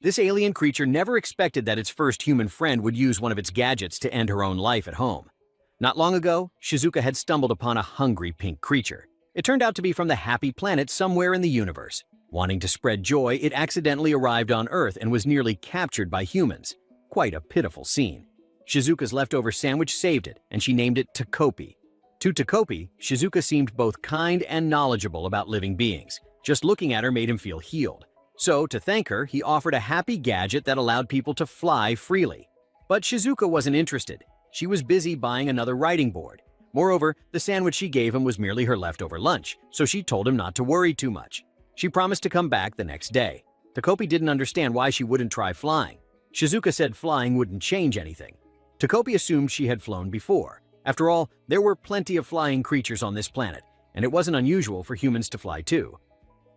This alien creature never expected that its first human friend would use one of its gadgets to end her own life at home. Not long ago, Shizuka had stumbled upon a hungry pink creature. It turned out to be from the happy planet somewhere in the universe. Wanting to spread joy, it accidentally arrived on Earth and was nearly captured by humans. Quite a pitiful scene. Shizuka's leftover sandwich saved it, and she named it Takopi. To Takopi, Shizuka seemed both kind and knowledgeable about living beings. Just looking at her made him feel healed. So, to thank her, he offered a happy gadget that allowed people to fly freely. But Shizuka wasn't interested. She was busy buying another writing board. Moreover, the sandwich she gave him was merely her leftover lunch, so she told him not to worry too much. She promised to come back the next day. Takopi didn't understand why she wouldn't try flying. Shizuka said flying wouldn't change anything. Takopi assumed she had flown before. After all, there were plenty of flying creatures on this planet, and it wasn't unusual for humans to fly too.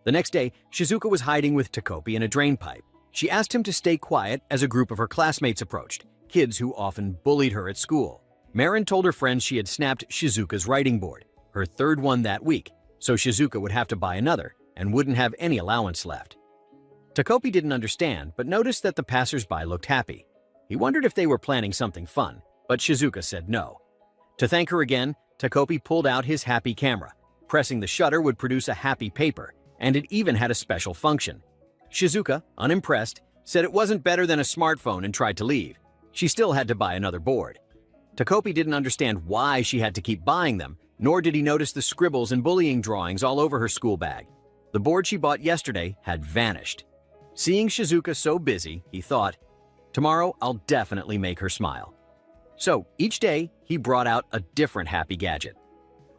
The next day, Shizuka was hiding with Takopi in a drain pipe. She asked him to stay quiet as a group of her classmates approached, kids who often bullied her at school. Marin told her friends she had snapped Shizuka's writing board, her third one that week, so Shizuka would have to buy another and wouldn't have any allowance left. Takopi didn't understand, but noticed that the passers-by looked happy. He wondered if they were planning something fun, but Shizuka said no. To thank her again, Takopi pulled out his happy camera. Pressing the shutter would produce a happy paper, and it even had a special function. Shizuka, unimpressed, said it wasn't better than a smartphone and tried to leave. She still had to buy another board. Takopi didn't understand why she had to keep buying them, nor did he notice the scribbles and bullying drawings all over her school bag. The board she bought yesterday had vanished. Seeing Shizuka so busy, he thought, tomorrow I'll definitely make her smile. So, each day, he brought out a different happy gadget.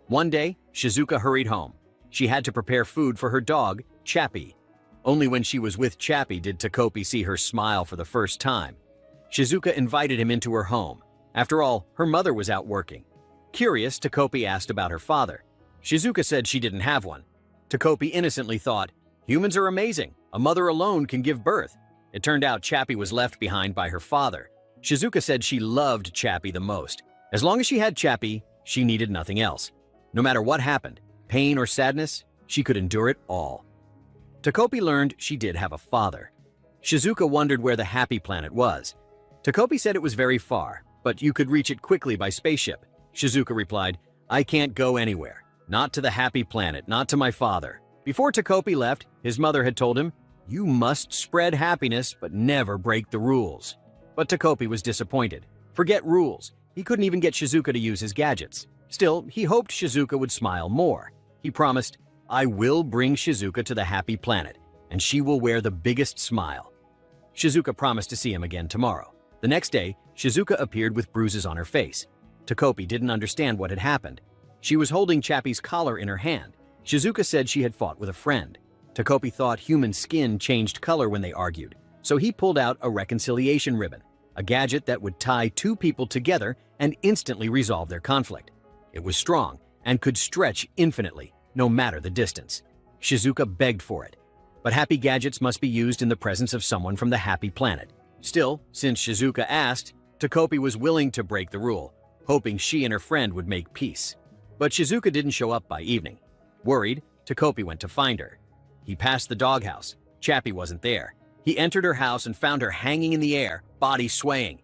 One day, Shizuka hurried home. She had to prepare food for her dog, Chappie. Only when she was with Chappie did Takopi see her smile for the first time. Shizuka invited him into her home. After all, her mother was out working. Curious, Takopi asked about her father. Shizuka said she didn't have one. Takopi innocently thought, humans are amazing. A mother alone can give birth. It turned out Chappie was left behind by her father. Shizuka said she loved Chappie the most. As long as she had Chappie, she needed nothing else. No matter what happened, pain or sadness, she could endure it all. Takopi learned she did have a father. Shizuka wondered where the happy planet was. Takopi said it was very far, but you could reach it quickly by spaceship. Shizuka replied, I can't go anywhere. Not to the happy planet, not to my father. Before Takopi left, his mother had told him, you must spread happiness, but never break the rules. But Takopi was disappointed. Forget rules. He couldn't even get Shizuka to use his gadgets. Still, he hoped Shizuka would smile more. He promised, I will bring Shizuka to the happy planet, and she will wear the biggest smile. Shizuka promised to see him again tomorrow. The next day, Shizuka appeared with bruises on her face. Takopi didn't understand what had happened. She was holding Chappie's collar in her hand. Shizuka said she had fought with a friend. Takopi thought human skin changed color when they argued, so he pulled out a reconciliation ribbon, a gadget that would tie two people together and instantly resolve their conflict. It was strong and could stretch infinitely, no matter the distance. Shizuka begged for it. But happy gadgets must be used in the presence of someone from the happy planet. Still, since Shizuka asked, Takopi was willing to break the rule, hoping she and her friend would make peace. But Shizuka didn't show up by evening. Worried, Takopi went to find her. He passed the doghouse. Chappie wasn't there. He entered her house and found her hanging in the air, body swaying.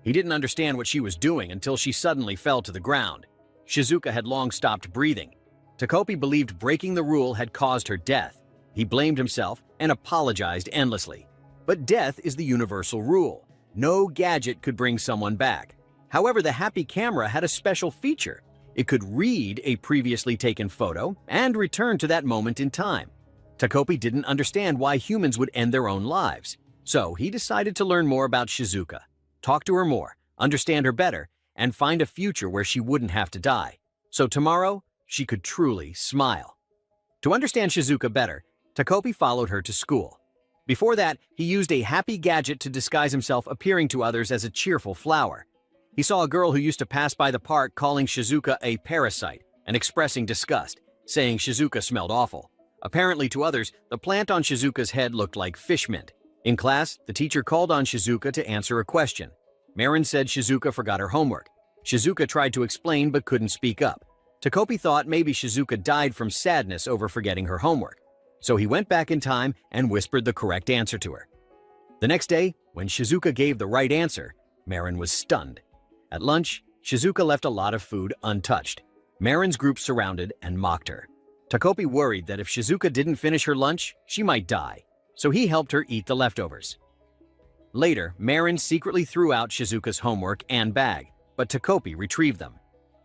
He didn't understand what she was doing until she suddenly fell to the ground. Shizuka had long stopped breathing. Takopi believed breaking the rule had caused her death. He blamed himself and apologized endlessly. But death is the universal rule. No gadget could bring someone back. However, the happy camera had a special feature. It could read a previously taken photo and return to that moment in time. Takopi didn't understand why humans would end their own lives. So he decided to learn more about Shizuka, talk to her more, understand her better, and find a future where she wouldn't have to die. So tomorrow, she could truly smile. To understand Shizuka better, Takopi followed her to school. Before that, he used a happy gadget to disguise himself, appearing to others as a cheerful flower. He saw a girl who used to pass by the park calling Shizuka a parasite and expressing disgust, saying Shizuka smelled awful. Apparently to others, the plant on Shizuka's head looked like fish mint. In class, the teacher called on Shizuka to answer a question. Marin said Shizuka forgot her homework. Shizuka tried to explain but couldn't speak up. Takopi thought maybe Shizuka died from sadness over forgetting her homework. So he went back in time and whispered the correct answer to her. The next day, when Shizuka gave the right answer, Marin was stunned. At lunch, Shizuka left a lot of food untouched. Marin's group surrounded and mocked her. Takopi worried that if Shizuka didn't finish her lunch, she might die, so he helped her eat the leftovers. Later, Marin secretly threw out Shizuka's homework and bag, but Takopi retrieved them.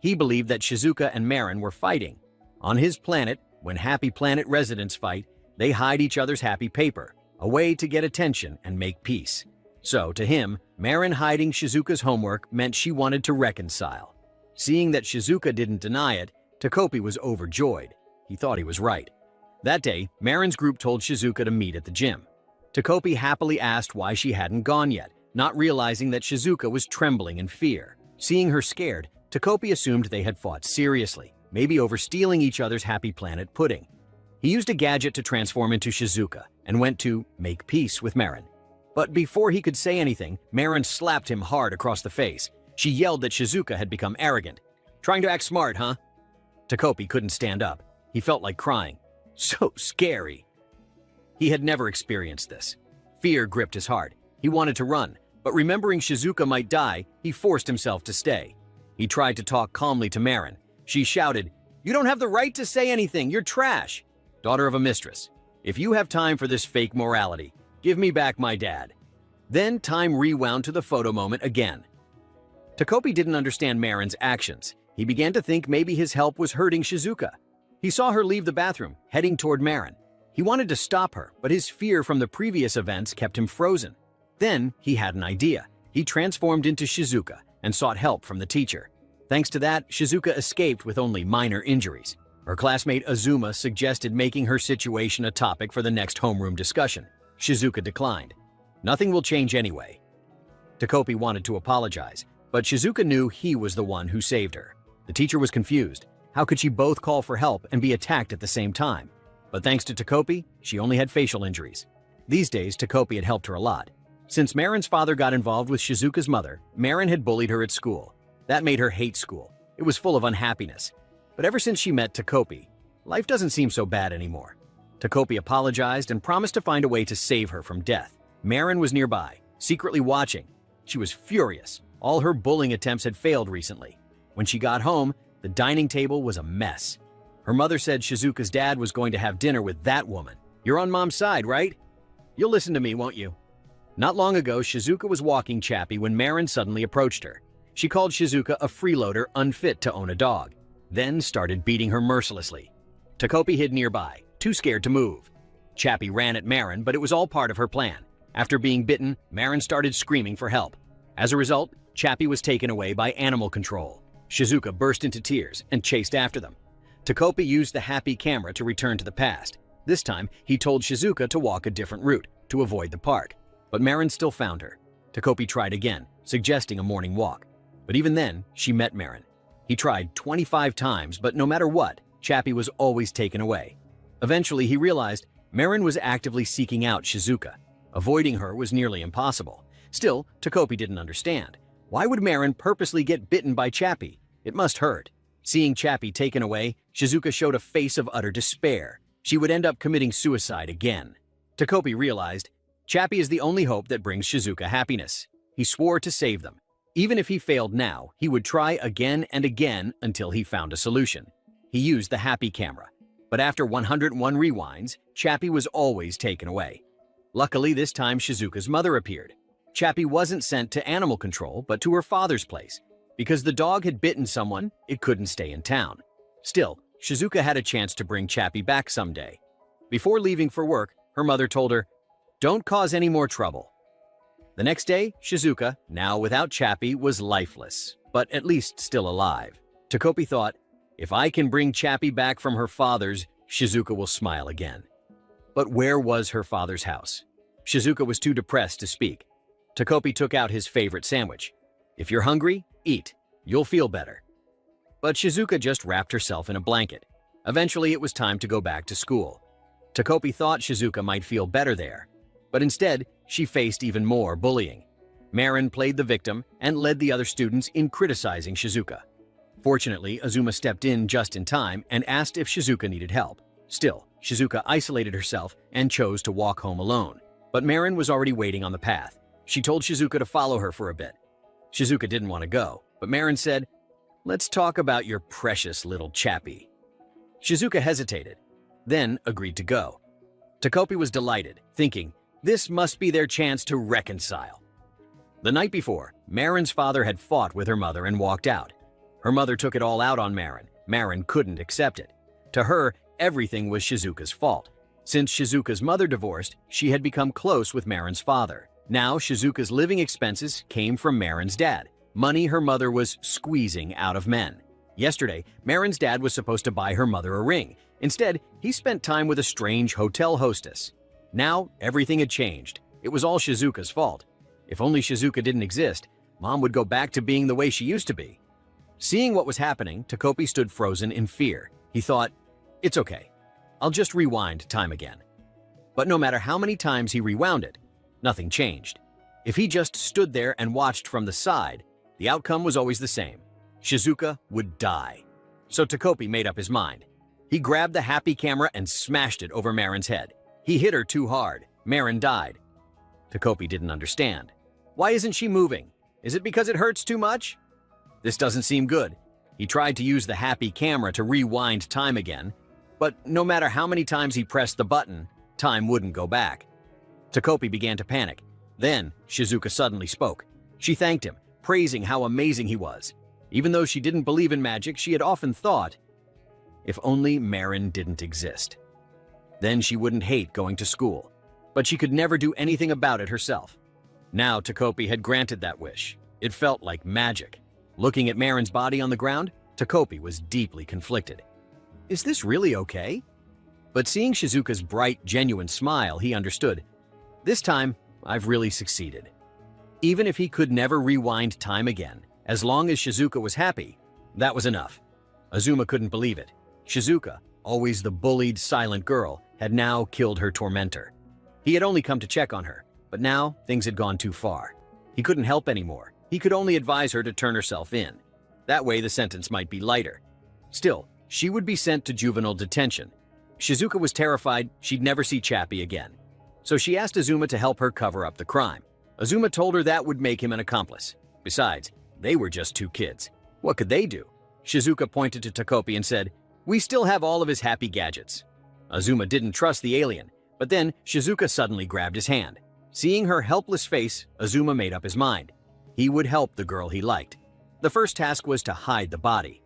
He believed that Shizuka and Marin were fighting. On his planet, when Happy Planet residents fight, they hide each other's happy paper, a way to get attention and make peace. So, to him, Marin hiding Shizuka's homework meant she wanted to reconcile. Seeing that Shizuka didn't deny it, Takopi was overjoyed. He thought he was right. That day, Marin's group told Shizuka to meet at the gym. Takopi happily asked why she hadn't gone yet, not realizing that Shizuka was trembling in fear. Seeing her scared, Takopi assumed they had fought seriously, maybe over stealing each other's Happy Planet pudding. He used a gadget to transform into Shizuka and went to make peace with Marin. But before he could say anything, Marin slapped him hard across the face. She yelled that Shizuka had become arrogant. "Trying to act smart, huh?" Takopi couldn't stand up. He felt like crying. So scary. He had never experienced this. Fear gripped his heart. He wanted to run, but remembering Shizuka might die, he forced himself to stay. He tried to talk calmly to Marin. She shouted, "You don't have the right to say anything. You're trash. Daughter of a mistress. If you have time for this fake morality, give me back my dad." Then time rewound to the photo moment again. Takopi didn't understand Marin's actions. He began to think maybe his help was hurting Shizuka. He saw her leave the bathroom, heading toward Marin. He wanted to stop her, but his fear from the previous events kept him frozen. Then he had an idea. He transformed into Shizuka and sought help from the teacher. Thanks to that, Shizuka escaped with only minor injuries. Her classmate Azuma suggested making her situation a topic for the next homeroom discussion. Shizuka declined. Nothing will change anyway. Takopi wanted to apologize, but Shizuka knew he was the one who saved her. The teacher was confused. How could she both call for help and be attacked at the same time? But thanks to Takopi, she only had facial injuries. These days, Takopi had helped her a lot. Since Marin's father got involved with Shizuka's mother, Marin had bullied her at school. That made her hate school. It was full of unhappiness. But ever since she met Takopi, life doesn't seem so bad anymore. Takopi apologized and promised to find a way to save her from death. Marin was nearby, secretly watching. She was furious. All her bullying attempts had failed recently. When she got home, the dining table was a mess. Her mother said Shizuka's dad was going to have dinner with that woman. "You're on Mom's side, right? You'll listen to me, won't you?" Not long ago, Shizuka was walking Chappie when Marin suddenly approached her. She called Shizuka a freeloader unfit to own a dog, then started beating her mercilessly. Takopi hid nearby, too scared to move. Chappie ran at Marin, but it was all part of her plan. After being bitten, Marin started screaming for help. As a result, Chappie was taken away by animal control. Shizuka burst into tears and chased after them. Takopi used the happy camera to return to the past. This time, he told Shizuka to walk a different route, to avoid the park. But Marin still found her. Takopi tried again, suggesting a morning walk. But even then, she met Marin. He tried 25 times, but no matter what, Chappie was always taken away. Eventually, he realized Marin was actively seeking out Shizuka. Avoiding her was nearly impossible. Still, Takopi didn't understand. Why would Marin purposely get bitten by Chappie? It must hurt. Seeing Chappie taken away, Shizuka showed a face of utter despair. She would end up committing suicide again. Takopi realized Chappie is the only hope that brings Shizuka happiness. He swore to save them. Even if he failed now, he would try again and again until he found a solution. He used the happy camera. But after 101 rewinds, Chappie was always taken away. Luckily, this time Shizuka's mother appeared. Chappie wasn't sent to animal control, but to her father's place. Because the dog had bitten someone, it couldn't stay in town. Still, Shizuka had a chance to bring Chappie back someday. Before leaving for work, her mother told her, "Don't cause any more trouble." The next day, Shizuka, now without Chappie, was lifeless, but at least still alive. Takopi thought, if I can bring Chappie back from her father's, Shizuka will smile again. But where was her father's house? Shizuka was too depressed to speak. Takopi took out his favorite sandwich. "If you're hungry, eat. You'll feel better." But Shizuka just wrapped herself in a blanket. Eventually, it was time to go back to school. Takopi thought Shizuka might feel better there, but instead, she faced even more bullying. Marin played the victim and led the other students in criticizing Shizuka. Fortunately, Azuma stepped in just in time and asked if Shizuka needed help. Still, Shizuka isolated herself and chose to walk home alone. But Marin was already waiting on the path. She told Shizuka to follow her for a bit. Shizuka didn't want to go, but Marin said, "Let's talk about your precious little chappie." Shizuka hesitated, then agreed to go. Takopi was delighted, thinking, this must be their chance to reconcile. The night before, Marin's father had fought with her mother and walked out. Her mother took it all out on Marin. Marin couldn't accept it. To her, everything was Shizuka's fault. Since Shizuka's mother divorced, she had become close with Marin's father. Now, Shizuka's living expenses came from Marin's dad, money her mother was squeezing out of men. Yesterday, Marin's dad was supposed to buy her mother a ring. Instead, he spent time with a strange hotel hostess. Now, everything had changed. It was all Shizuka's fault. If only Shizuka didn't exist, Mom would go back to being the way she used to be. Seeing what was happening, Takopi stood frozen in fear. He thought, it's okay. I'll just rewind time again. But no matter how many times he rewound it, nothing changed. If he just stood there and watched from the side, the outcome was always the same. Shizuka would die. So Takopi made up his mind. He grabbed the happy camera and smashed it over Marin's head. He hit her too hard. Marin died. Takopi didn't understand. Why isn't she moving? Is it because it hurts too much? This doesn't seem good. He tried to use the happy camera to rewind time again, but no matter how many times he pressed the button, time wouldn't go back. Takopi began to panic. Then, Shizuka suddenly spoke. She thanked him, praising how amazing he was. Even though she didn't believe in magic, she had often thought, if only Marin didn't exist. Then she wouldn't hate going to school. But she could never do anything about it herself. Now Takopi had granted that wish. It felt like magic. Looking at Marin's body on the ground, Takopi was deeply conflicted. Is this really okay? But seeing Shizuka's bright, genuine smile, he understood. This time, I've really succeeded. Even if he could never rewind time again, as long as Shizuka was happy, that was enough. Azuma couldn't believe it. Shizuka, always the bullied, silent girl, had now killed her tormentor. He had only come to check on her, but now things had gone too far. He couldn't help anymore. He could only advise her to turn herself in. That way the sentence might be lighter. Still, she would be sent to juvenile detention. Shizuka was terrified she'd never see Chappie again. So she asked Azuma to help her cover up the crime. Azuma told her that would make him an accomplice. Besides, they were just two kids. What could they do? Shizuka pointed to Takopi and said, "We still have all of his happy gadgets." Azuma didn't trust the alien, but then Shizuka suddenly grabbed his hand. Seeing her helpless face, Azuma made up his mind. He would help the girl he liked. The first task was to hide the body.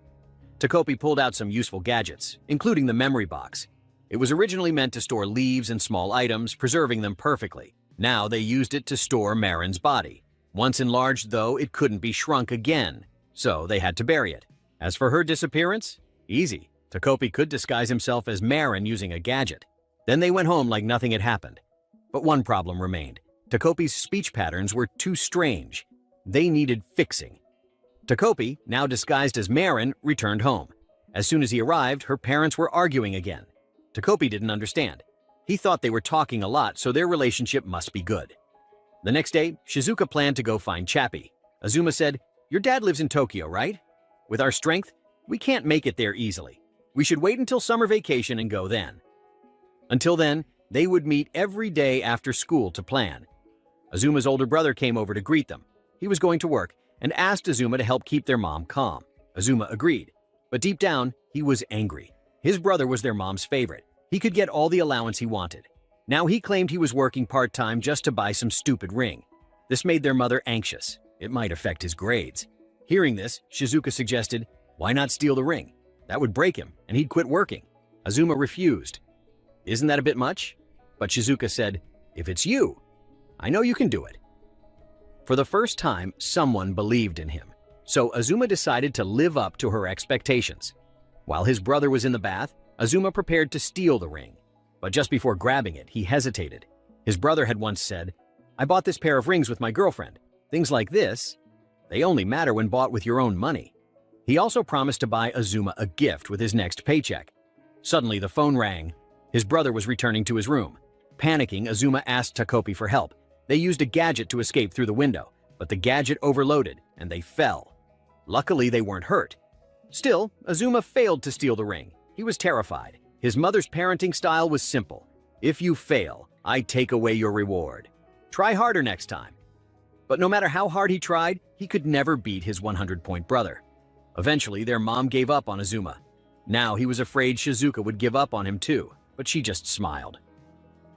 Takopi pulled out some useful gadgets, including the memory box. It was originally meant to store leaves and small items, preserving them perfectly. Now they used it to store Marin's body. Once enlarged, though, it couldn't be shrunk again, so they had to bury it. As for her disappearance, easy. Takopi could disguise himself as Marin using a gadget. Then they went home like nothing had happened. But one problem remained. Takopi's speech patterns were too strange. They needed fixing. Takopi, now disguised as Marin, returned home. As soon as he arrived, her parents were arguing again. Takopi didn't understand. He thought they were talking a lot, so their relationship must be good. The next day, Shizuka planned to go find Chappie. Azuma said, "Your dad lives in Tokyo, right? With our strength, we can't make it there easily. We should wait until summer vacation and go then." Until then, they would meet every day after school to plan. Azuma's older brother came over to greet them. He was going to work and asked Azuma to help keep their mom calm. Azuma agreed, but deep down, he was angry. His brother was their mom's favorite. He could get all the allowance he wanted. Now he claimed he was working part-time just to buy some stupid ring. This made their mother anxious. It might affect his grades. Hearing this, Shizuka suggested, why not steal the ring? That would break him, and he'd quit working. Azuma refused. Isn't that a bit much? But Shizuka said, if it's you, I know you can do it. For the first time, someone believed in him. So Azuma decided to live up to her expectations. While his brother was in the bath, Azuma prepared to steal the ring. But just before grabbing it, he hesitated. His brother had once said, I bought this pair of rings with my girlfriend. Things like this, they only matter when bought with your own money. He also promised to buy Azuma a gift with his next paycheck. Suddenly, the phone rang. His brother was returning to his room. Panicking, Azuma asked Takopi for help. They used a gadget to escape through the window, but the gadget overloaded, and they fell. Luckily, they weren't hurt. Still, Azuma failed to steal the ring. He was terrified. His mother's parenting style was simple. If you fail, I take away your reward. Try harder next time." But no matter how hard he tried, he could never beat his 100-point brother. Eventually, their mom gave up on Azuma. Now he was afraid Shizuka would give up on him too, but she just smiled.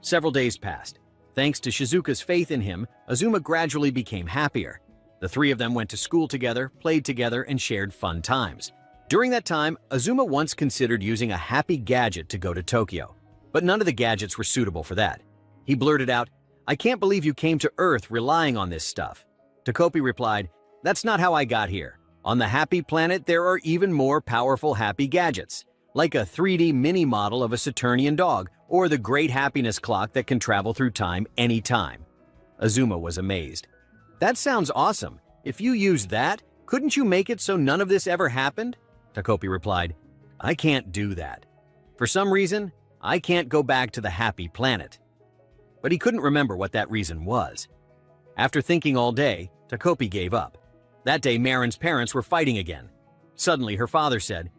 Several days passed. Thanks to Shizuka's faith in him, Azuma gradually became happier. The three of them went to school together, played together, and shared fun times. During that time, Azuma once considered using a happy gadget to go to Tokyo, but none of the gadgets were suitable for that. He blurted out, "I can't believe you came to Earth relying on this stuff." Takopi replied, "That's not how I got here. On the Happy Planet, there are even more powerful happy gadgets, like a 3D mini model of a Saturnian dog or the Great Happiness Clock that can travel through time anytime." Azuma was amazed. "That sounds awesome. If you use that, couldn't you make it so none of this ever happened?" Takopi replied, "I can't do that. For some reason, I can't go back to the Happy Planet." But he couldn't remember what that reason was. After thinking all day, Takopi gave up. That day, Marin's parents were fighting again. Suddenly, her father said,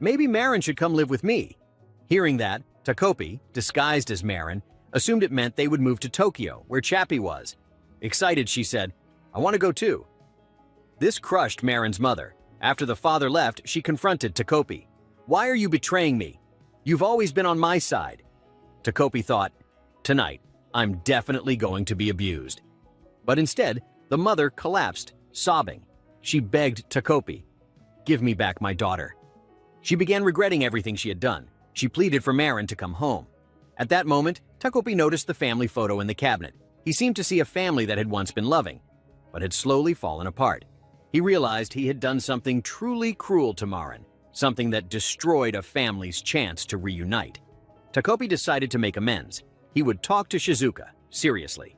"Maybe Marin should come live with me." Hearing that, Takopi, disguised as Marin, assumed it meant they would move to Tokyo, where Chappie was. Excited, she said, "I want to go too." This crushed Marin's mother. After the father left, she confronted Takopi. "Why are you betraying me? You've always been on my side." Takopi thought, "Tonight, I'm definitely going to be abused." But instead, the mother collapsed, sobbing. She begged Takopi, "Give me back my daughter." She began regretting everything she had done. She pleaded for Marin to come home. At that moment, Takopi noticed the family photo in the cabinet. He seemed to see a family that had once been loving, but had slowly fallen apart. He realized he had done something truly cruel to Marin, something that destroyed a family's chance to reunite. Takopi decided to make amends. He would talk to Shizuka, seriously.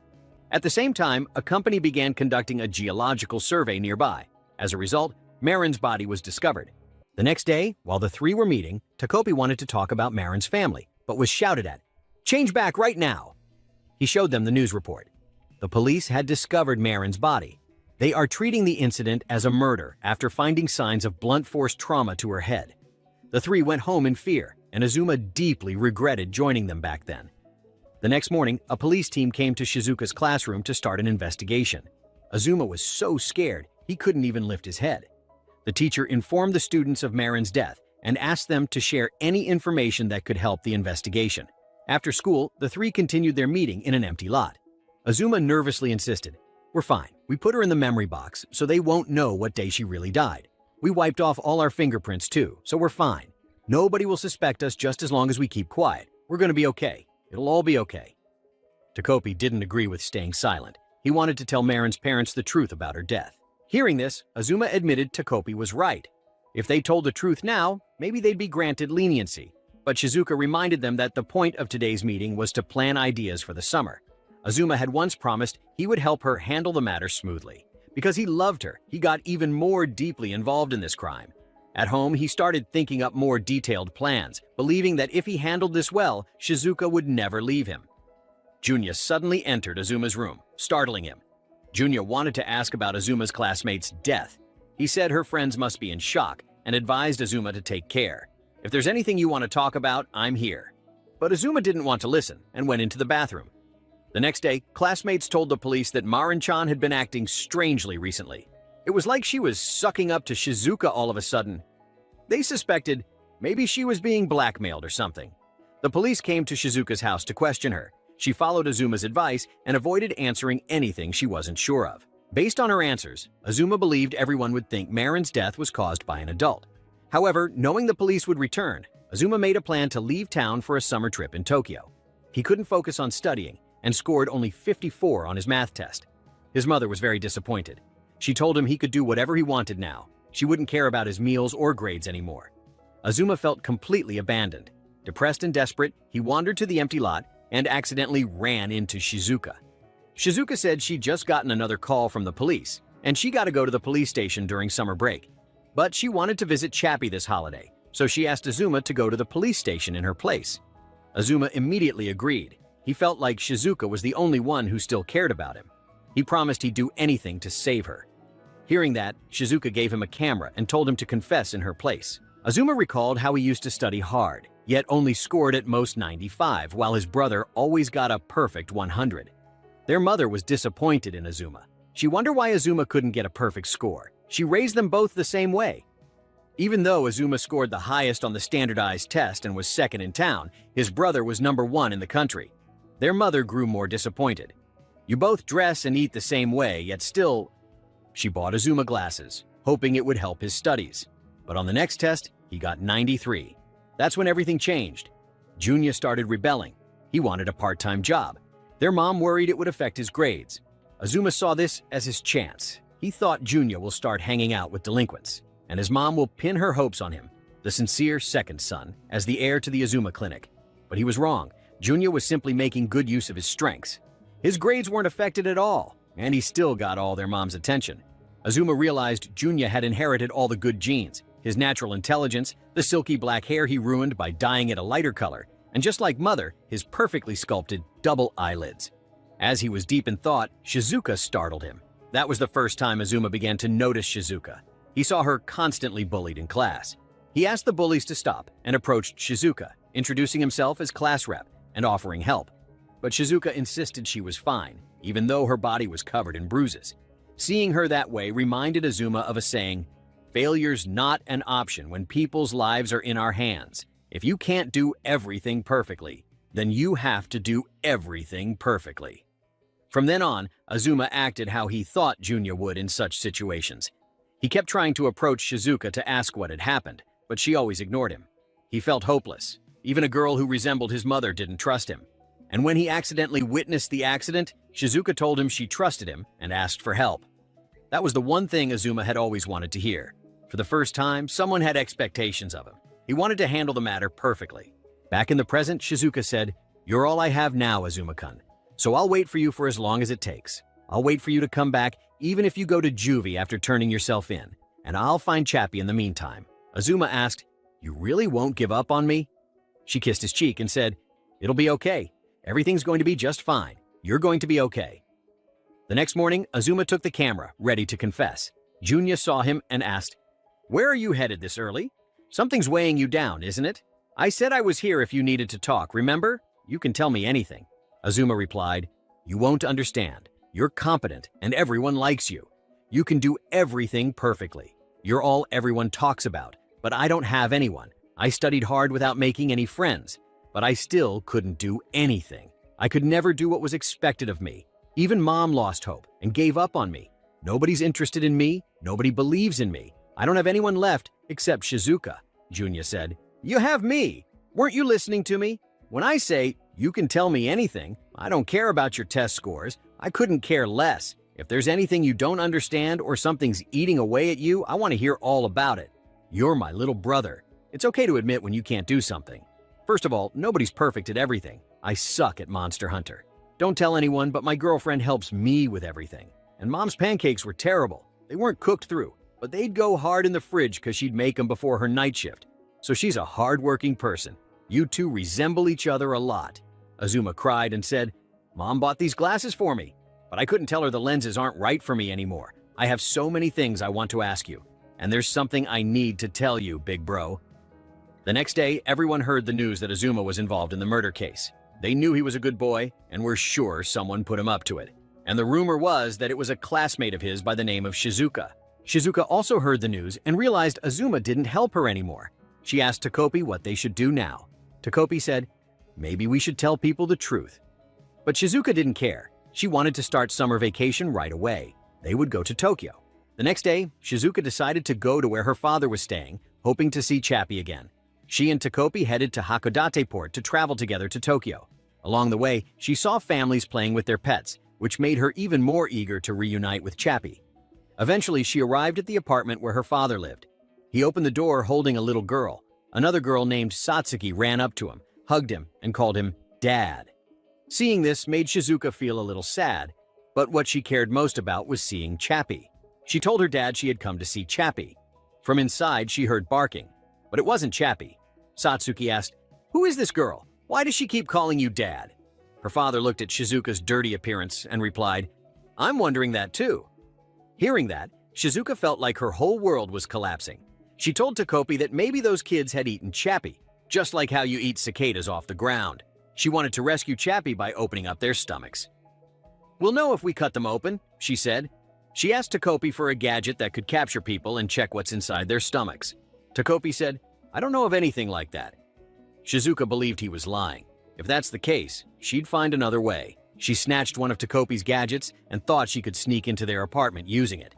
At the same time, a company began conducting a geological survey nearby. As a result, Marin's body was discovered. The next day, while the three were meeting, Takopi wanted to talk about Marin's family, but was shouted at, "Change back right now!" He showed them the news report. The police had discovered Marin's body. They are treating the incident as a murder after finding signs of blunt force trauma to her head. The three went home in fear, and Azuma deeply regretted joining them back then. The next morning, a police team came to Shizuka's classroom to start an investigation. Azuma was so scared, he couldn't even lift his head. The teacher informed the students of Marin's death and asked them to share any information that could help the investigation. After school, the three continued their meeting in an empty lot. Azuma nervously insisted, "We're fine. We put her in the memory box, so they won't know what day she really died. We wiped off all our fingerprints too, so we're fine. Nobody will suspect us just as long as we keep quiet. We're going to be okay. It'll all be okay." Takopi didn't agree with staying silent. He wanted to tell Marin's parents the truth about her death. Hearing this, Azuma admitted Takopi was right. If they told the truth now, maybe they'd be granted leniency. But Shizuka reminded them that the point of today's meeting was to plan ideas for the summer. Azuma had once promised he would help her handle the matter smoothly. Because he loved her, he got even more deeply involved in this crime. At home, he started thinking up more detailed plans, believing that if he handled this well, Shizuka would never leave him. Junya suddenly entered Azuma's room, startling him. Junya wanted to ask about Azuma's classmate's death. He said her friends must be in shock and advised Azuma to take care. "If there's anything you want to talk about, I'm here." But Azuma didn't want to listen and went into the bathroom. The next day, classmates told the police that Marin-chan had been acting strangely recently. It was like she was sucking up to Shizuka all of a sudden. They suspected maybe she was being blackmailed or something. The police came to Shizuka's house to question her. She followed Azuma's advice and avoided answering anything she wasn't sure of. Based on her answers, Azuma believed everyone would think Marin's death was caused by an adult. However, knowing the police would return, Azuma made a plan to leave town for a summer trip in Tokyo. He couldn't focus on studying and scored only 54 on his math test. His mother was very disappointed. She told him he could do whatever he wanted now. She wouldn't care about his meals or grades anymore. Azuma felt completely abandoned. Depressed and desperate, he wandered to the empty lot and accidentally ran into Shizuka. Shizuka said she'd just gotten another call from the police, and she got to go to the police station during summer break. But she wanted to visit Chappie this holiday, so she asked Azuma to go to the police station in her place. Azuma immediately agreed. He felt like Shizuka was the only one who still cared about him. He promised he'd do anything to save her. Hearing that, Shizuka gave him a camera and told him to confess in her place. Azuma recalled how he used to study hard. yet only scored at most 95, while his brother always got a perfect 100. Their mother was disappointed in Azuma. She wondered why Azuma couldn't get a perfect score. She raised them both the same way. Even though Azuma scored the highest on the standardized test and was second in town, his brother was number 1 in the country. Their mother grew more disappointed. You both dress and eat the same way, yet still... She bought Azuma glasses, hoping it would help his studies. But on the next test, he got 93. That's when everything changed. Junya started rebelling. He wanted a part-time job. Their mom worried it would affect his grades. Azuma saw this as his chance. He thought Junya will start hanging out with delinquents, and his mom will pin her hopes on him, the sincere second son, as the heir to the Azuma clinic. But he was wrong. Junya was simply making good use of his strengths. His grades weren't affected at all, and he still got all their mom's attention. Azuma realized Junya had inherited all the good genes, his natural intelligence, the silky black hair he ruined by dyeing it a lighter color, and just like mother, his perfectly sculpted double eyelids. As he was deep in thought, Shizuka startled him. That was the first time Azuma began to notice Shizuka. He saw her constantly bullied in class. He asked the bullies to stop and approached Shizuka, introducing himself as class rep and offering help. But Shizuka insisted she was fine, even though her body was covered in bruises. Seeing her that way reminded Azuma of a saying, "Failure's not an option when people's lives are in our hands. If you can't do everything perfectly, then you have to do everything perfectly." From then on, Azuma acted how he thought Junya would in such situations. He kept trying to approach Shizuka to ask what had happened, but she always ignored him. He felt hopeless. Even a girl who resembled his mother didn't trust him. And when he accidentally witnessed the accident, Shizuka told him she trusted him and asked for help. That was the one thing Azuma had always wanted to hear. For the first time, someone had expectations of him. He wanted to handle the matter perfectly. Back in the present, Shizuka said, "You're all I have now, Azuma-kun. So I'll wait for you for as long as it takes. I'll wait for you to come back, even if you go to juvie after turning yourself in. And I'll find Chappie in the meantime." Azuma asked, "You really won't give up on me?" She kissed his cheek and said, "It'll be okay. Everything's going to be just fine. You're going to be okay." The next morning, Azuma took the camera, ready to confess. Junya saw him and asked, "Where are you headed this early? Something's weighing you down, isn't it? I said I was here if you needed to talk, remember? You can tell me anything." Azuma replied, "You won't understand. You're competent and everyone likes you. You can do everything perfectly. You're all everyone talks about, but I don't have anyone. I studied hard without making any friends, but I still couldn't do anything. I could never do what was expected of me. Even mom lost hope and gave up on me. Nobody's interested in me. Nobody believes in me. I don't have anyone left except Shizuka," Junya said. "You have me. Weren't you listening to me? When I say, you can tell me anything, I don't care about your test scores. I couldn't care less. If there's anything you don't understand or something's eating away at you, I want to hear all about it. You're my little brother. It's okay to admit when you can't do something. First of all, nobody's perfect at everything. I suck at Monster Hunter. Don't tell anyone, but my girlfriend helps me with everything. And mom's pancakes were terrible. They weren't cooked through, but they'd go hard in the fridge because she'd make them before her night shift. So she's a hard-working person. You two resemble each other a lot." Azuma cried and said, "Mom bought these glasses for me, but I couldn't tell her the lenses aren't right for me anymore. I have so many things I want to ask you, and there's something I need to tell you, big bro." The next day, everyone heard the news that Azuma was involved in the murder case. They knew he was a good boy and were sure someone put him up to it. And the rumor was that it was a classmate of his by the name of Shizuka. Shizuka also heard the news and realized Azuma didn't help her anymore. She asked Takopi what they should do now. Takopi said, "Maybe we should tell people the truth." But Shizuka didn't care. She wanted to start summer vacation right away. They would go to Tokyo. The next day, Shizuka decided to go to where her father was staying, hoping to see Chappie again. She and Takopi headed to Hakodate Port to travel together to Tokyo. Along the way, she saw families playing with their pets, which made her even more eager to reunite with Chappie. Eventually, she arrived at the apartment where her father lived. He opened the door holding a little girl. Another girl named Satsuki ran up to him, hugged him, and called him Dad. Seeing this made Shizuka feel a little sad, but what she cared most about was seeing Chappie. She told her dad she had come to see Chappie. From inside, she heard barking, but it wasn't Chappie. Satsuki asked, "Who is this girl? Why does she keep calling you Dad?" Her father looked at Shizuka's dirty appearance and replied, "I'm wondering that too." Hearing that, Shizuka felt like her whole world was collapsing. She told Takopi that maybe those kids had eaten Chappie, just like how you eat cicadas off the ground. She wanted to rescue Chappie by opening up their stomachs. "We'll know if we cut them open," she said. She asked Takopi for a gadget that could capture people and check what's inside their stomachs. Takopi said, "I don't know of anything like that." Shizuka believed he was lying. If that's the case, she'd find another way. She snatched one of Takopi's gadgets and thought she could sneak into their apartment using it.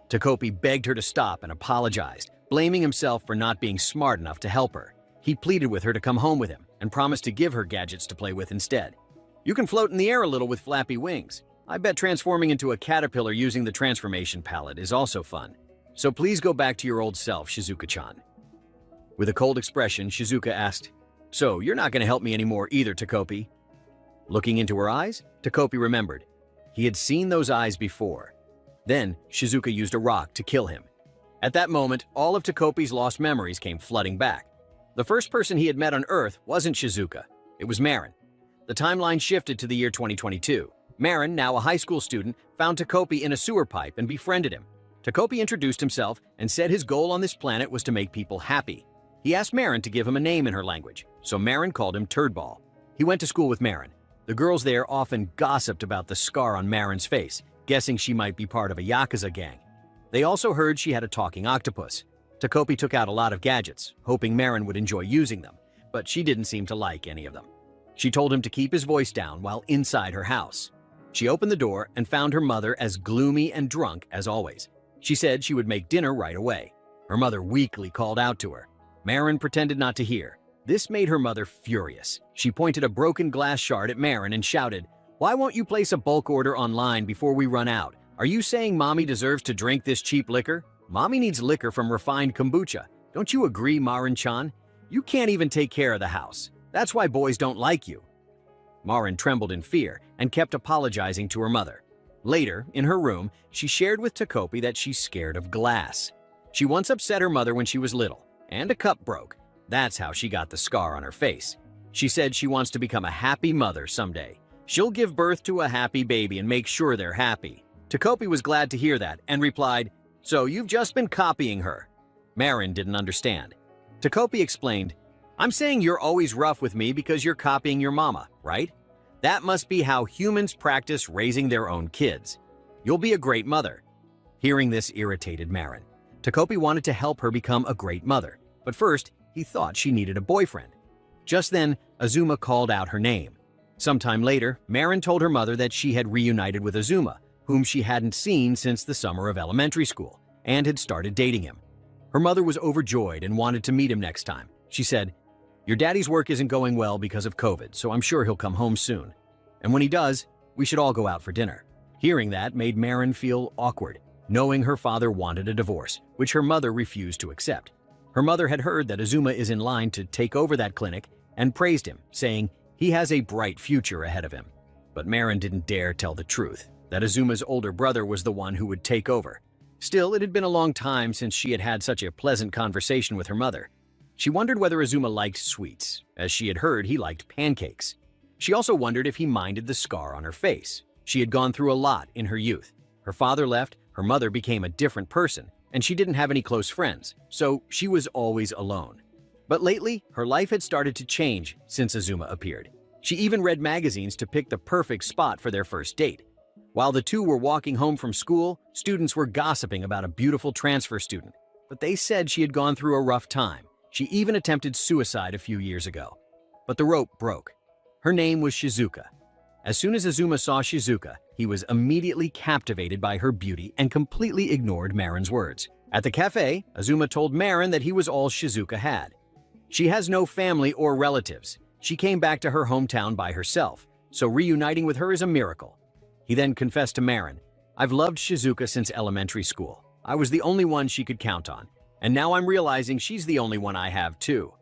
Takopi begged her to stop and apologized, blaming himself for not being smart enough to help her. He pleaded with her to come home with him and promised to give her gadgets to play with instead. "You can float in the air a little with flappy wings. I bet transforming into a caterpillar using the transformation palette is also fun. So please go back to your old self, Shizuka-chan." With a cold expression, Shizuka asked, "So you're not going to help me anymore either, Takopi?" Looking into her eyes, Takopi remembered. He had seen those eyes before. Then, Shizuka used a rock to kill him. At that moment, all of Takopi's lost memories came flooding back. The first person he had met on Earth wasn't Shizuka. It was Marin. The timeline shifted to the year 2022. Marin, now a high school student, found Takopi in a sewer pipe and befriended him. Takopi introduced himself and said his goal on this planet was to make people happy. He asked Marin to give him a name in her language, so Marin called him Turdball. He went to school with Marin. The girls there often gossiped about the scar on Marin's face, guessing she might be part of a Yakuza gang. They also heard she had a talking octopus. Takopi took out a lot of gadgets, hoping Marin would enjoy using them, but she didn't seem to like any of them. She told him to keep his voice down while inside her house. She opened the door and found her mother as gloomy and drunk as always. She said she would make dinner right away. Her mother weakly called out to her. Marin pretended not to hear. This made her mother furious. She pointed a broken glass shard at Marin and shouted, "Why won't you place a bulk order online before we run out? Are you saying Mommy deserves to drink this cheap liquor? Mommy needs liquor from refined kombucha. Don't you agree, Marin-chan? You can't even take care of the house. That's why boys don't like you." Marin trembled in fear and kept apologizing to her mother. Later, in her room, she shared with Takopi that she's scared of glass. She once upset her mother when she was little, and a cup broke. That's how she got the scar on her face. She said she wants to become a happy mother someday. She'll give birth to a happy baby and make sure they're happy. Takopi was glad to hear that and replied, "So you've just been copying her." Marin didn't understand. Takopi explained, "I'm saying you're always rough with me because you're copying your mama, right? That must be how humans practice raising their own kids. You'll be a great mother." Hearing this irritated Marin. Takopi wanted to help her become a great mother, but first, he thought she needed a boyfriend. Just then, Azuma called out her name. Sometime later, Marin told her mother that she had reunited with Azuma, whom she hadn't seen since the summer of elementary school, and had started dating him. Her mother was overjoyed and wanted to meet him next time. She said, "Your daddy's work isn't going well because of COVID, so I'm sure he'll come home soon. And when he does, we should all go out for dinner." Hearing that made Marin feel awkward, knowing her father wanted a divorce, which her mother refused to accept. Her mother had heard that Azuma is in line to take over that clinic and praised him, saying he has a bright future ahead of him. But Marin didn't dare tell the truth, that Azuma's older brother was the one who would take over. Still, it had been a long time since she had had such a pleasant conversation with her mother. She wondered whether Azuma liked sweets, as she had heard he liked pancakes. She also wondered if he minded the scar on her face. She had gone through a lot in her youth. Her father left, her mother became a different person, and she didn't have any close friends, so she was always alone. But lately, her life had started to change since Azuma appeared. She even read magazines to pick the perfect spot for their first date. While the two were walking home from school, students were gossiping about a beautiful transfer student, but they said she had gone through a rough time. She even attempted suicide a few years ago. But the rope broke. Her name was Shizuka. As soon as Azuma saw Shizuka, he was immediately captivated by her beauty and completely ignored Marin's words. At the cafe, Azuma told Marin that he was all Shizuka had. She has no family or relatives. She came back to her hometown by herself, so reuniting with her is a miracle. He then confessed to Marin, "I've loved Shizuka since elementary school. I was the only one she could count on, and now I'm realizing she's the only one I have too."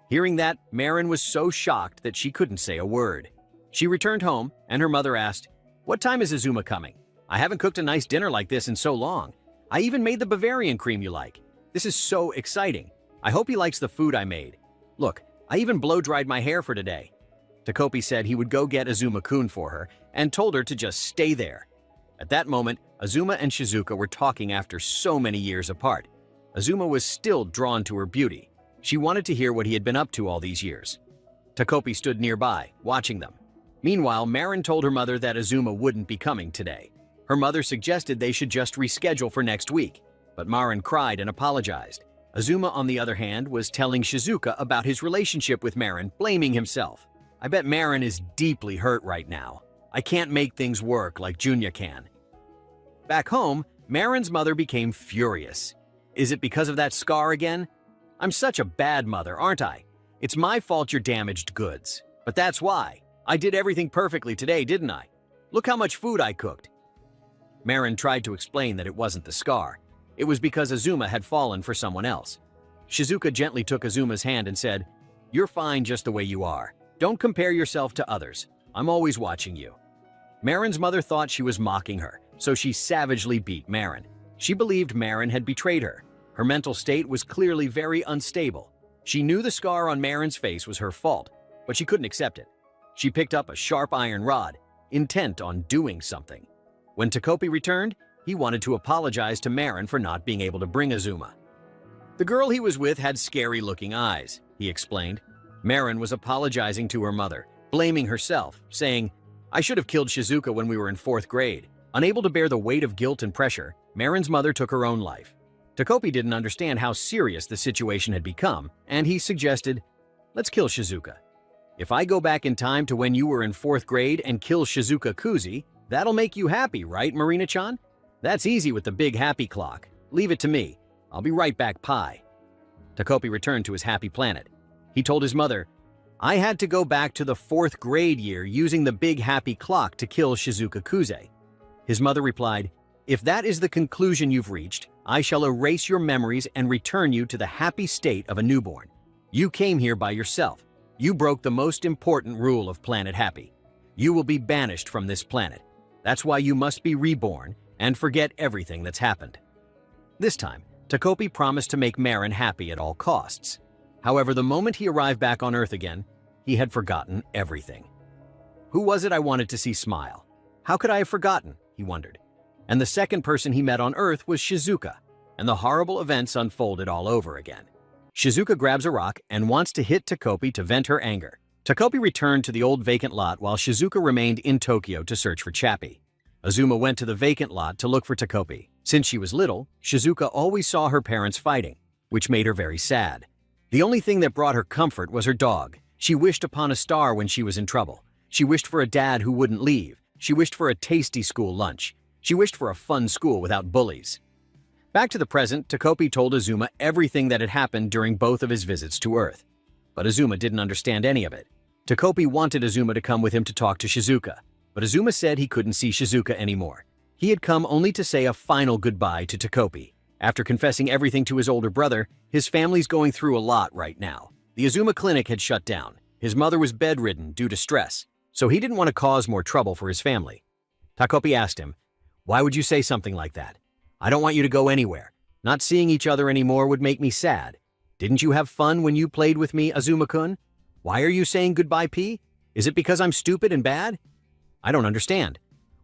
Hearing that, Marin was so shocked that she couldn't say a word. She returned home, and her mother asked, "What time is Azuma coming? I haven't cooked a nice dinner like this in so long. I even made the Bavarian cream you like. This is so exciting. I hope he likes the food I made. Look, I even blow-dried my hair for today." Takopi said he would go get Azuma-kun for her and told her to just stay there. At that moment, Azuma and Shizuka were talking after so many years apart. Azuma was still drawn to her beauty. She wanted to hear what he had been up to all these years. Takopi stood nearby, watching them. Meanwhile, Marin told her mother that Azuma wouldn't be coming today. Her mother suggested they should just reschedule for next week, but Marin cried and apologized. Azuma, on the other hand, was telling Shizuka about his relationship with Marin, blaming himself. I bet Marin is deeply hurt right now. I can't make things work like Junya can. Back home, Marin's mother became furious. Is it because of that scar again? I'm such a bad mother, aren't I? It's my fault you're damaged goods. But that's why. I did everything perfectly today, didn't I? Look how much food I cooked. Marin tried to explain that it wasn't the scar. It was because Azuma had fallen for someone else. Shizuka gently took Azuma's hand and said, "You're fine just the way you are. Don't compare yourself to others. I'm always watching you." Marin's mother thought she was mocking her, so she savagely beat Marin. She believed Marin had betrayed her. Her mental state was clearly very unstable. She knew the scar on Marin's face was her fault, but she couldn't accept it. She picked up a sharp iron rod, intent on doing something. When Takopi returned, he wanted to apologize to Marin for not being able to bring Azuma. The girl he was with had scary-looking eyes, he explained. Marin was apologizing to her mother, blaming herself, saying, "I should have killed Shizuka when we were in 4th grade." Unable to bear the weight of guilt and pressure, Marin's mother took her own life. Takopi didn't understand how serious the situation had become, and he suggested, "Let's kill Shizuka. If I go back in time to when you were in 4th grade and kill Shizuka Kuzi, that'll make you happy, right, Marina-chan? That's easy with the big happy clock. Leave it to me. I'll be right back, Pi." Takopi returned to his happy planet. He told his mother, "I had to go back to the 4th grade year using the big happy clock to kill Shizuka Kuze." His mother replied, "If that is the conclusion you've reached, I shall erase your memories and return you to the happy state of a newborn. You came here by yourself. You broke the most important rule of Planet Happy. You will be banished from this planet. That's why you must be reborn and forget everything that's happened." This time, Takopi promised to make Marin happy at all costs. However, the moment he arrived back on Earth again, he had forgotten everything. Who was it I wanted to see smile? How could I have forgotten? He wondered. And the second person he met on Earth was Shizuka, and the horrible events unfolded all over again. Shizuka grabs a rock and wants to hit Takopi to vent her anger. Takopi returned to the old vacant lot while Shizuka remained in Tokyo to search for Chappie. Azuma went to the vacant lot to look for Takopi. Since she was little, Shizuka always saw her parents fighting, which made her very sad. The only thing that brought her comfort was her dog. She wished upon a star when she was in trouble. She wished for a dad who wouldn't leave. She wished for a tasty school lunch. She wished for a fun school without bullies. Back to the present, Takopi told Azuma everything that had happened during both of his visits to Earth. But Azuma didn't understand any of it. Takopi wanted Azuma to come with him to talk to Shizuka, but Azuma said he couldn't see Shizuka anymore. He had come only to say a final goodbye to Takopi. After confessing everything to his older brother, his family's going through a lot right now. The Azuma clinic had shut down. His mother was bedridden due to stress, so he didn't want to cause more trouble for his family. Takopi asked him, "Why would you say something like that? I don't want you to go anywhere. Not seeing each other anymore would make me sad. Didn't you have fun when you played with me, Azuma-kun? Why are you saying goodbye, P? Is it because I'm stupid and bad? I don't understand.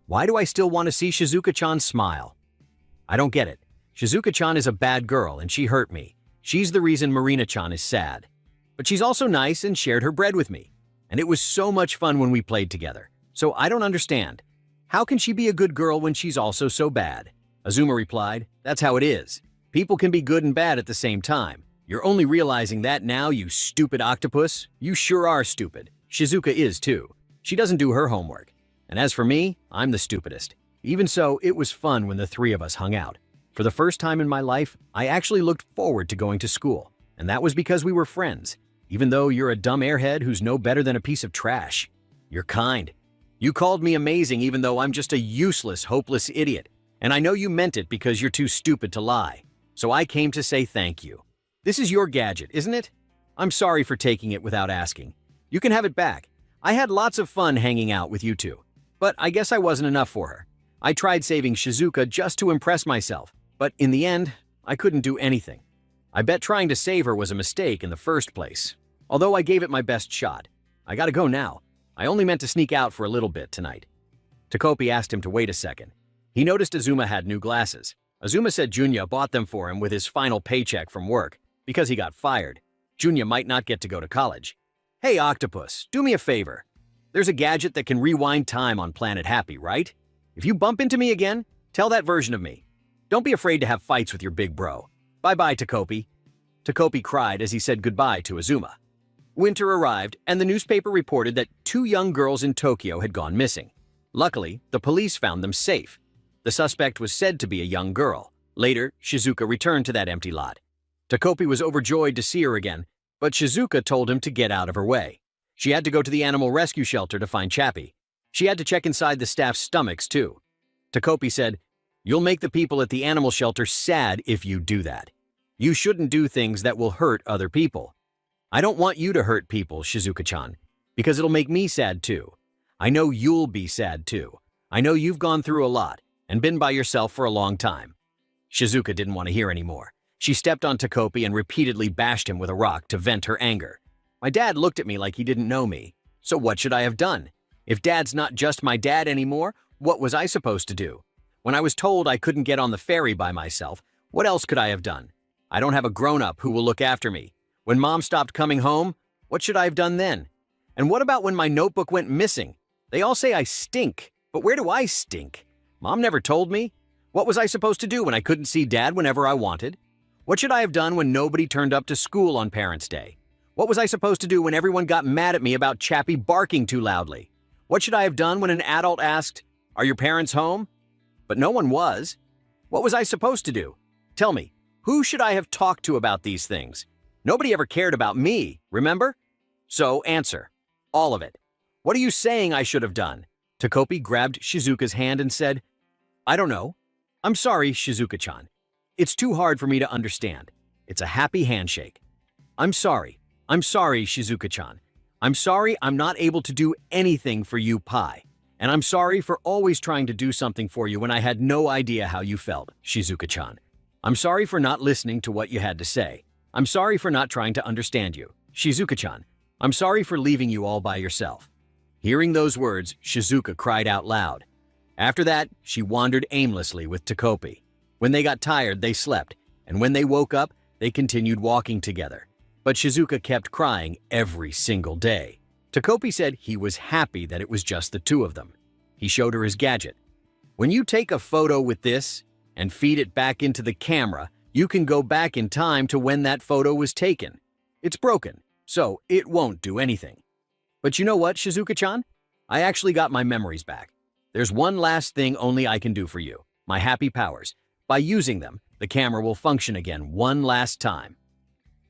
Why do I still want to see Shizuka-chan smile? I don't get it. Shizuka-chan is a bad girl and she hurt me. She's the reason Marina-chan is sad. But she's also nice and shared her bread with me. And it was so much fun when we played together. So I don't understand. How can she be a good girl when she's also so bad?" Azuma replied, "That's how it is. People can be good and bad at the same time. You're only realizing that now, you stupid octopus. You sure are stupid. Shizuka is too. She doesn't do her homework. And as for me, I'm the stupidest. Even so, it was fun when the three of us hung out. For the first time in my life, I actually looked forward to going to school. And that was because we were friends. Even though you're a dumb airhead who's no better than a piece of trash. You're kind. You called me amazing even though I'm just a useless, hopeless idiot. And I know you meant it because you're too stupid to lie. So I came to say thank you. This is your gadget, isn't it? I'm sorry for taking it without asking. You can have it back. I had lots of fun hanging out with you two. But I guess I wasn't enough for her. I tried saving Shizuka just to impress myself. But in the end, I couldn't do anything. I bet trying to save her was a mistake in the first place. Although I gave it my best shot. I gotta go now. I only meant to sneak out for a little bit tonight." Takopi asked him to wait a second. He noticed Azuma had new glasses. Azuma said Junya bought them for him with his final paycheck from work because he got fired. Junya might not get to go to college. Hey, Octopus, do me a favor. There's a gadget that can rewind time on Planet Happy, right? If you bump into me again, tell that version of me. Don't be afraid to have fights with your big bro. Bye-bye, Takopi. Takopi cried as he said goodbye to Azuma. Winter arrived, and the newspaper reported that 2 young girls in Tokyo had gone missing. Luckily, the police found them safe. The suspect was said to be a young girl. Later, Shizuka returned to that empty lot. Takopi was overjoyed to see her again, but Shizuka told him to get out of her way. She had to go to the animal rescue shelter to find Chappie. She had to check inside the staff's stomachs, too. Takopi said, "You'll make the people at the animal shelter sad if you do that. You shouldn't do things that will hurt other people." "I don't want you to hurt people, Shizuka-chan, because it'll make me sad too. I know you'll be sad too. I know you've gone through a lot and been by yourself for a long time." Shizuka didn't want to hear anymore. She stepped on Takopi and repeatedly bashed him with a rock to vent her anger. My dad looked at me like he didn't know me. So what should I have done? If Dad's not just my dad anymore, what was I supposed to do? When I was told I couldn't get on the ferry by myself, what else could I have done? I don't have a grown-up who will look after me. When Mom stopped coming home, what should I have done then? And what about when my notebook went missing? They all say I stink, but where do I stink? Mom never told me. What was I supposed to do when I couldn't see Dad whenever I wanted? What should I have done when nobody turned up to school on Parents' Day? What was I supposed to do when everyone got mad at me about Chappie barking too loudly? What should I have done when an adult asked, "Are your parents home?" But no one was. What was I supposed to do? Tell me, who should I have talked to about these things? Nobody ever cared about me, remember? So answer. All of it. What are you saying I should have done? Takopi grabbed Shizuka's hand and said, "I don't know. I'm sorry, Shizuka-chan. It's too hard for me to understand. It's a happy handshake. I'm sorry. I'm sorry, Shizuka-chan. I'm sorry I'm not able to do anything for you, Pai. And I'm sorry for always trying to do something for you when I had no idea how you felt, Shizuka-chan. I'm sorry for not listening to what you had to say. I'm sorry for not trying to understand you, Shizuka-chan. I'm sorry for leaving you all by yourself." Hearing those words, Shizuka cried out loud. After that, she wandered aimlessly with Takopi. When they got tired, they slept, and when they woke up, they continued walking together. But Shizuka kept crying every single day. Takopi said he was happy that it was just the 2 of them. He showed her his gadget. "When you take a photo with this and feed it back into the camera, you can go back in time to when that photo was taken. It's broken, so it won't do anything. But you know what, Shizuka-chan? I actually got my memories back. There's one last thing only I can do for you, my happy powers. By using them, the camera will function again one last time."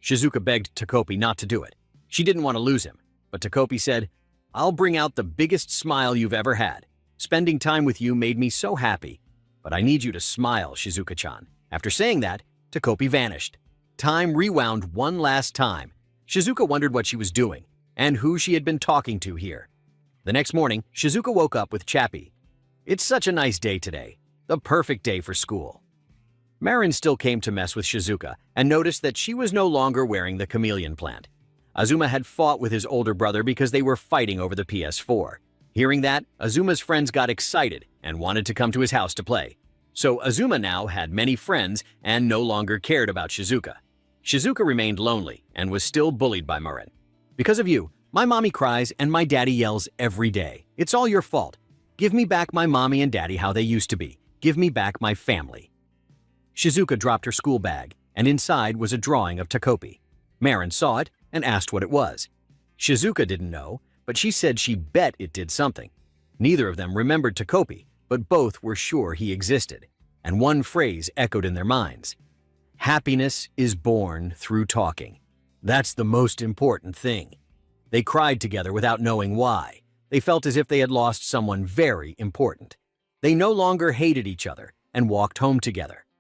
Shizuka begged Takopi not to do it. She didn't want to lose him, but Takopi said, "I'll bring out the biggest smile you've ever had. Spending time with you made me so happy, but I need you to smile, Shizuka-chan." After saying that, Takopi vanished. Time rewound one last time. Shizuka wondered what she was doing and who she had been talking to here. The next morning, Shizuka woke up with Chappie. "It's such a nice day today. The perfect day for school." Marin still came to mess with Shizuka and noticed that she was no longer wearing the chameleon plant. Azuma had fought with his older brother because they were fighting over the PS4. Hearing that, Azuma's friends got excited and wanted to come to his house to play. So Azuma now had many friends and no longer cared about Shizuka. Shizuka remained lonely and was still bullied by Marin. "Because of you, my mommy cries and my daddy yells every day. It's all your fault. Give me back my mommy and daddy how they used to be. Give me back my family." Shizuka dropped her school bag, and inside was a drawing of Takopi. Marin saw it and asked what it was. Shizuka didn't know, but she said she bet it did something. Neither of them remembered Takopi, but both were sure he existed, and one phrase echoed in their minds. "Happiness is born through talking. That's the most important thing." They cried together without knowing why. They felt as if they had lost someone very important. They no longer hated each other and walked home together.